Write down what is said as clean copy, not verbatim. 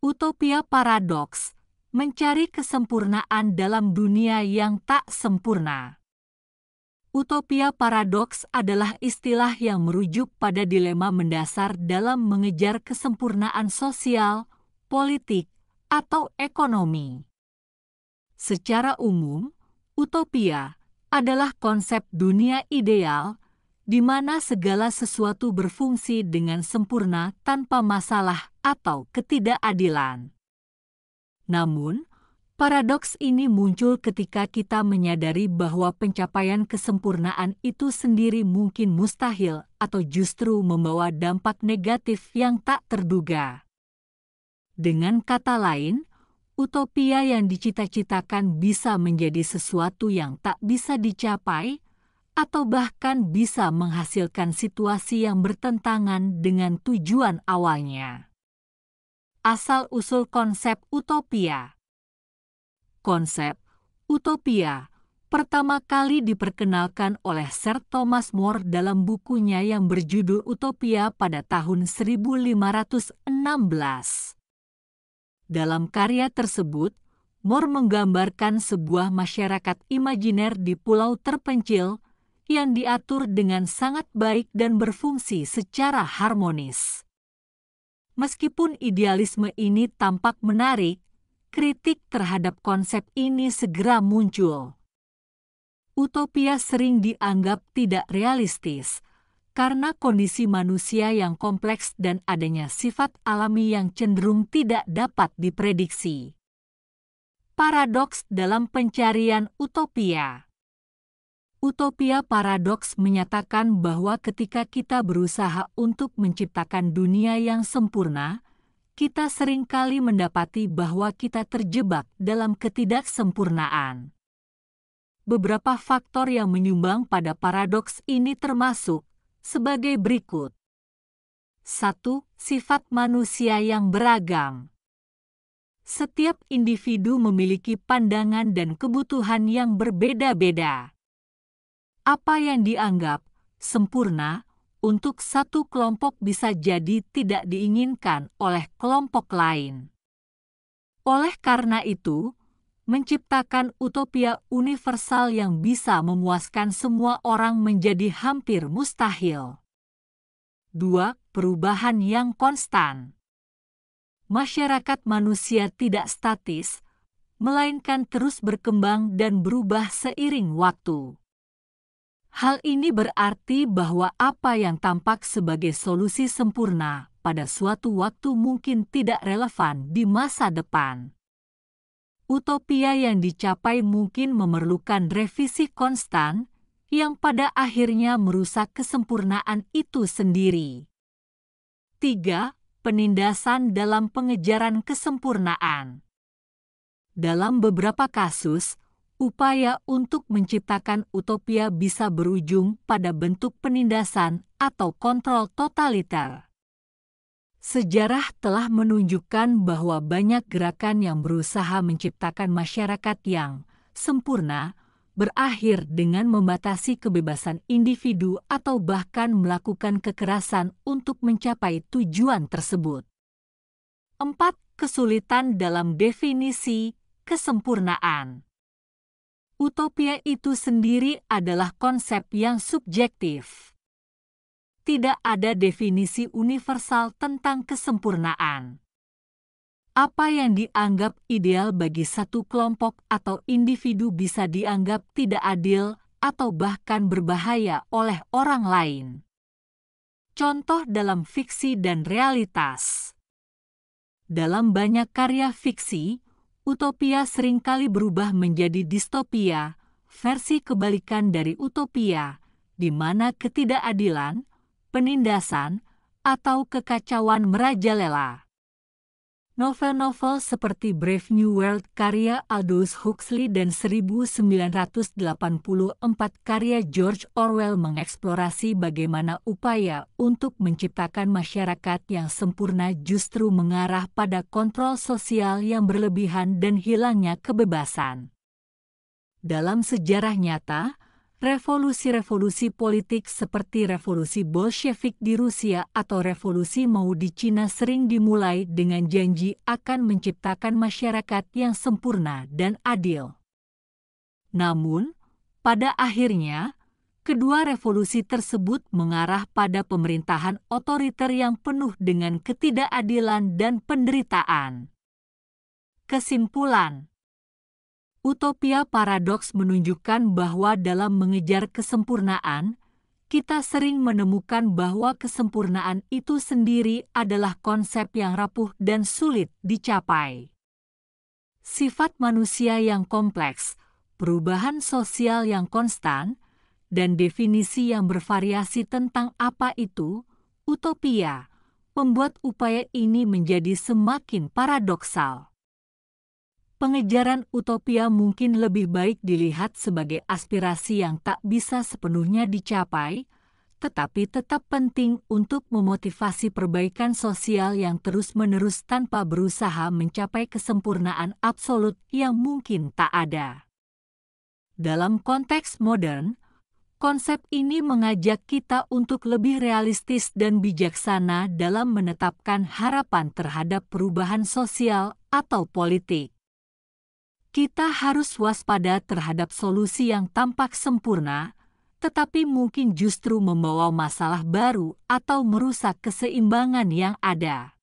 Utopia paradoks, mencari kesempurnaan dalam dunia yang tak sempurna. Utopia paradoks adalah istilah yang merujuk pada dilema mendasar dalam mengejar kesempurnaan sosial, politik, atau ekonomi. Secara umum, utopia adalah konsep dunia ideal di mana segala sesuatu berfungsi dengan sempurna tanpa masalah atau ketidakadilan. Namun, paradoks ini muncul ketika kita menyadari bahwa pencapaian kesempurnaan itu sendiri mungkin mustahil atau justru membawa dampak negatif yang tak terduga. Dengan kata lain, utopia yang dicita-citakan bisa menjadi sesuatu yang tak bisa dicapai, atau bahkan bisa menghasilkan situasi yang bertentangan dengan tujuan awalnya. Asal-usul konsep utopia. Konsep utopia pertama kali diperkenalkan oleh Sir Thomas More dalam bukunya yang berjudul Utopia pada tahun 1516. Dalam karya tersebut, More menggambarkan sebuah masyarakat imajiner di pulau terpencil yang diatur dengan sangat baik dan berfungsi secara harmonis. Meskipun idealisme ini tampak menarik, kritik terhadap konsep ini segera muncul. Utopia sering dianggap tidak realistis karena kondisi manusia yang kompleks dan adanya sifat alami yang cenderung tidak dapat diprediksi. Paradoks dalam pencarian utopia. Utopia paradoks menyatakan bahwa ketika kita berusaha untuk menciptakan dunia yang sempurna, kita seringkali mendapati bahwa kita terjebak dalam ketidaksempurnaan. Beberapa faktor yang menyumbang pada paradoks ini termasuk sebagai berikut. 1. Sifat manusia yang beragam. Setiap individu memiliki pandangan dan kebutuhan yang berbeda-beda. Apa yang dianggap sempurna untuk satu kelompok bisa jadi tidak diinginkan oleh kelompok lain. Oleh karena itu, menciptakan utopia universal yang bisa memuaskan semua orang menjadi hampir mustahil. 2. Perubahan yang konstan. Masyarakat manusia tidak statis, melainkan terus berkembang dan berubah seiring waktu. Hal ini berarti bahwa apa yang tampak sebagai solusi sempurna pada suatu waktu mungkin tidak relevan di masa depan. Utopia yang dicapai mungkin memerlukan revisi konstan yang pada akhirnya merusak kesempurnaan itu sendiri. 3. Penindasan dalam pengejaran kesempurnaan. Dalam beberapa kasus, upaya untuk menciptakan utopia bisa berujung pada bentuk penindasan atau kontrol totaliter. Sejarah telah menunjukkan bahwa banyak gerakan yang berusaha menciptakan masyarakat yang sempurna berakhir dengan membatasi kebebasan individu atau bahkan melakukan kekerasan untuk mencapai tujuan tersebut. 4. Kesulitan dalam definisi kesempurnaan. Utopia itu sendiri adalah konsep yang subjektif. Tidak ada definisi universal tentang kesempurnaan. Apa yang dianggap ideal bagi satu kelompok atau individu bisa dianggap tidak adil atau bahkan berbahaya oleh orang lain. Contoh dalam fiksi dan realitas. Dalam banyak karya fiksi, utopia seringkali berubah menjadi distopia, versi kebalikan dari utopia, di mana ketidakadilan, penindasan, atau kekacauan merajalela. Novel-novel seperti Brave New World karya Aldous Huxley dan 1984 karya George Orwell mengeksplorasi bagaimana upaya untuk menciptakan masyarakat yang sempurna justru mengarah pada kontrol sosial yang berlebihan dan hilangnya kebebasan. Dalam sejarah nyata, Revolusi-revolusi politik seperti revolusi Bolshevik di Rusia atau revolusi Mao di Cina sering dimulai dengan janji akan menciptakan masyarakat yang sempurna dan adil. Namun, pada akhirnya, kedua revolusi tersebut mengarah pada pemerintahan otoriter yang penuh dengan ketidakadilan dan penderitaan. Kesimpulan: utopia paradoks menunjukkan bahwa dalam mengejar kesempurnaan, kita sering menemukan bahwa kesempurnaan itu sendiri adalah konsep yang rapuh dan sulit dicapai. Sifat manusia yang kompleks, perubahan sosial yang konstan, dan definisi yang bervariasi tentang apa itu utopia, membuat upaya ini menjadi semakin paradoksal. Pengejaran utopia mungkin lebih baik dilihat sebagai aspirasi yang tak bisa sepenuhnya dicapai, tetapi tetap penting untuk memotivasi perbaikan sosial yang terus-menerus tanpa berusaha mencapai kesempurnaan absolut yang mungkin tak ada. Dalam konteks modern, konsep ini mengajak kita untuk lebih realistis dan bijaksana dalam menetapkan harapan terhadap perubahan sosial atau politik. Kita harus waspada terhadap solusi yang tampak sempurna, tetapi mungkin justru membawa masalah baru atau merusak keseimbangan yang ada.